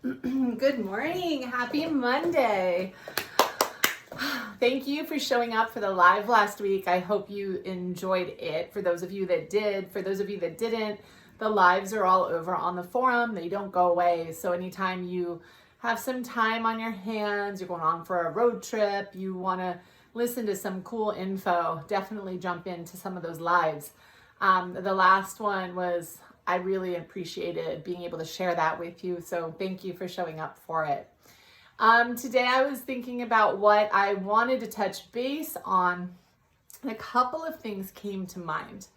Good morning. Happy Monday. Thank you for showing up for the live last week. I hope you enjoyed it. For those of you that did, for those of you that didn't, the lives are all over on the forum. They don't go away. So anytime you have some time on your hands, you're going on for a road trip, you want to listen to some cool info, definitely jump into some of those lives. The last one was, I really appreciated being able to share that with you. So thank you for showing up for it. Today I was thinking about what I wanted to touch base on, and a couple of things came to mind.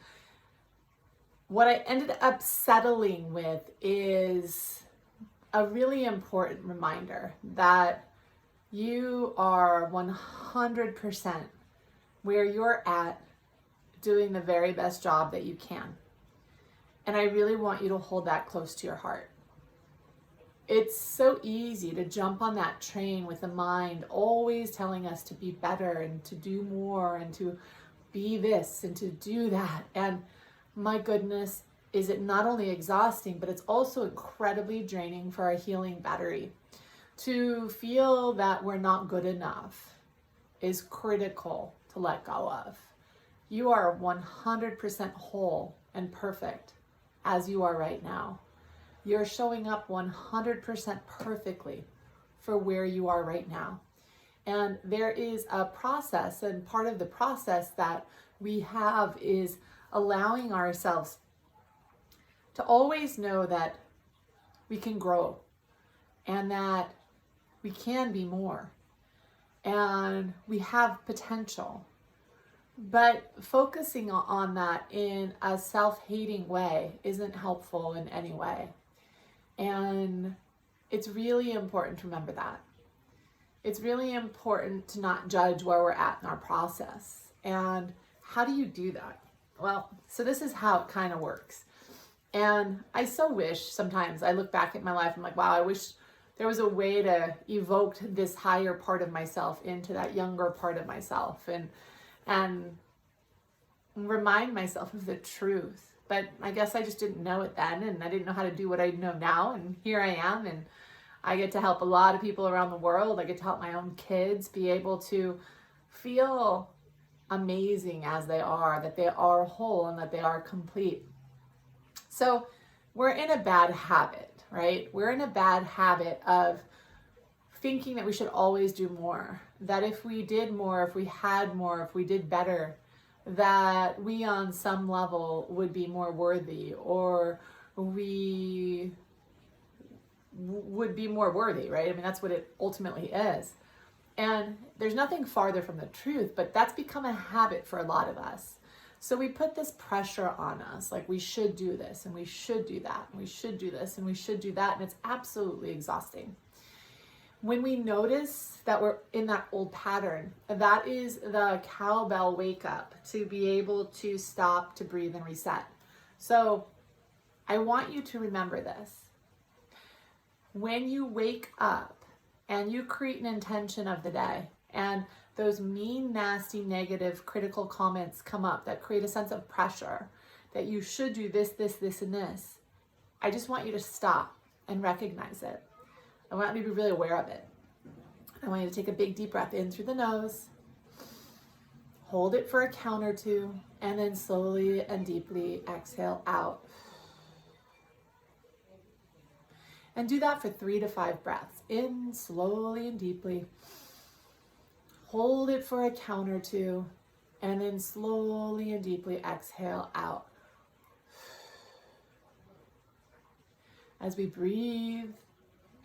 What I ended up settling with is a really important reminder that you are 100% where you're at, doing the very best job that you can. And I really want you to hold that close to your heart. It's so easy to jump on that train with the mind always telling us to be better and to do more and to be this and to do that. And my goodness, is it not only exhausting, but it's also incredibly draining for our healing battery. To feel that we're not good enough is critical to let go of. You are 100% whole and perfect as you are right now. You're showing up 100% perfectly for where you are right now. And there is a process, and part of the process that we have is allowing ourselves to always know that we can grow and that we can be more and we have potential. But focusing on that in a self-hating way isn't helpful in any way. And it's really important to remember that. It's really important to not judge where we're at in our process. And how do you do that? Well, so this is how it kind of works. And I so wish sometimes I look back at my life, I'm like, wow, I wish there was a way to evoke this higher part of myself into that younger part of myself and remind myself of the truth. But I guess I just didn't know it then, and I didn't know how to do what I know now, and here I am, and I get to help a lot of people around the world. I get to help my own kids be able to feel amazing as they are, that they are whole and that they are complete. So we're in a bad habit, right? We're in a bad habit of thinking that we should always do more, that if we did more, if we had more, if we did better, that we on some level would be more worthy, or we would be more worthy, right? I mean, that's what it ultimately is. And there's nothing farther from the truth, but that's become a habit for a lot of us. So we put this pressure on us, like we should do this and we should do that, and we should do this and we should do that, and it's absolutely exhausting. When we notice that we're in that old pattern, that is the cowbell wake up to be able to stop, to breathe and reset. So I want you to remember this. When you wake up and you create an intention of the day, and those mean, nasty, negative, critical comments come up that create a sense of pressure that you should do this, this, this, and this, I just want you to stop and recognize it. I want you to be really aware of it. I want you to take a big deep breath in through the nose, hold it for a count or two, and then slowly and deeply exhale out. And do that for 3 to 5 breaths. In slowly and deeply, hold it for a count or two, and then slowly and deeply exhale out. As we breathe,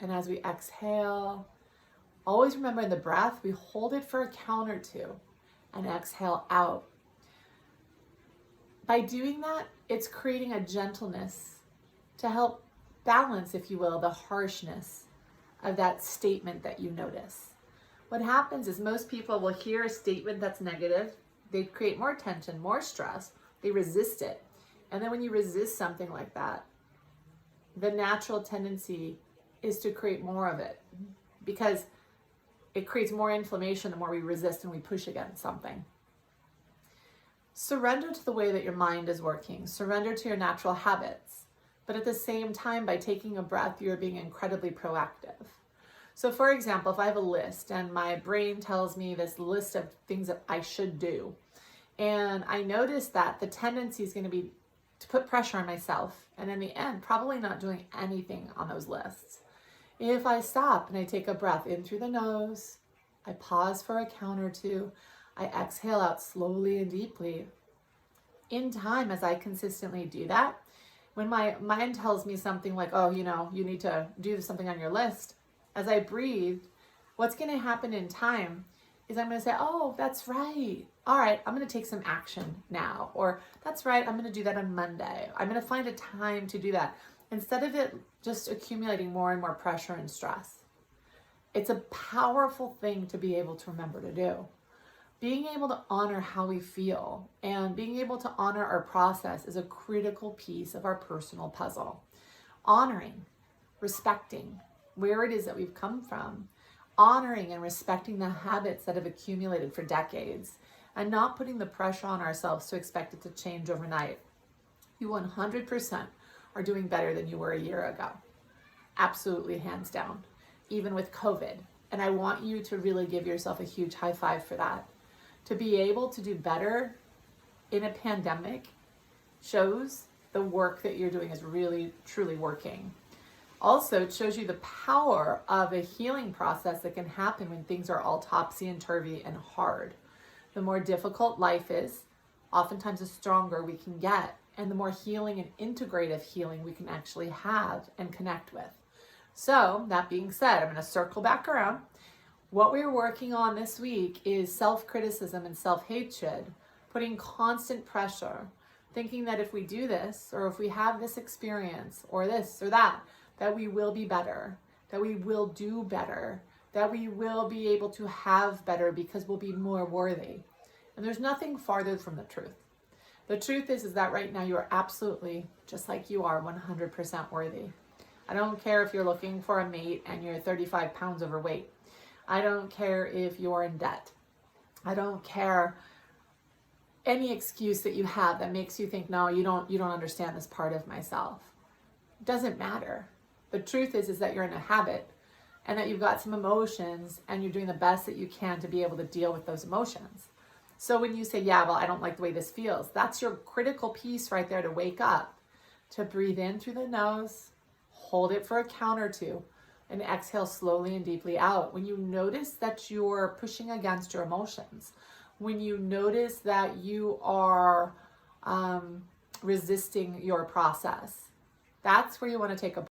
and as we exhale, always remember in the breath, we hold it for a count or two and exhale out. By doing that, it's creating a gentleness to help balance, if you will, the harshness of that statement that you notice. What happens is most people will hear a statement that's negative, they create more tension, more stress, they resist it. And then when you resist something like that, the natural tendency is to create more of it, because it creates more inflammation the more we resist and we push against something. Surrender to the way that your mind is working. Surrender to your natural habits. But at the same time, by taking a breath, you're being incredibly proactive. So for example, if I have a list and my brain tells me this list of things that I should do, and I notice that the tendency is going to be to put pressure on myself, and in the end, probably not doing anything on those lists. If I stop and I take a breath in through the nose, I pause for a count or two, I exhale out slowly and deeply. In time, as I consistently do that, when my mind tells me something like, oh, you need to do something on your list, as I breathe, what's going to happen in time is I'm going to say, oh, that's right. All right, I'm going to take some action now. Or that's right, I'm going to do that on Monday. I'm going to find a time to do that. Instead of it just accumulating more and more pressure and stress. It's a powerful thing to be able to remember to do. Being able to honor how we feel and being able to honor our process is a critical piece of our personal puzzle. Honoring, respecting where it is that we've come from, honoring and respecting the habits that have accumulated for decades, and not putting the pressure on ourselves to expect it to change overnight. You 100% are doing better than you were a year ago. Absolutely, hands down, even with COVID. And I want you to really give yourself a huge high five for that. To be able to do better in a pandemic shows the work that you're doing is really, truly working. Also, it shows you the power of a healing process that can happen when things are all topsy-turvy and hard. The more difficult life is, oftentimes the stronger we can get, and the more healing and integrative healing we can actually have and connect with. So, that being said, I'm going to circle back around. What we're working on this week is self-criticism and self-hatred, putting constant pressure, thinking that if we do this, or if we have this experience, or this or that we will be better, that we will do better, that we will be able to have better because we'll be more worthy. And there's nothing farther from the truth. The truth is that right now you are absolutely, just like you are, 100% worthy. I don't care if you're looking for a mate and you're 35 pounds overweight. I don't care if you're in debt. I don't care any excuse that you have that makes you think, no, you don't understand this part of myself. It doesn't matter. The truth is that you're in a habit and that you've got some emotions and you're doing the best that you can to be able to deal with those emotions. So when you say, yeah, well, I don't like the way this feels, that's your critical piece right there to wake up, to breathe in through the nose, hold it for a count or two, and exhale slowly and deeply out. When you notice that you're pushing against your emotions, when you notice that you are resisting your process, that's where you want to take a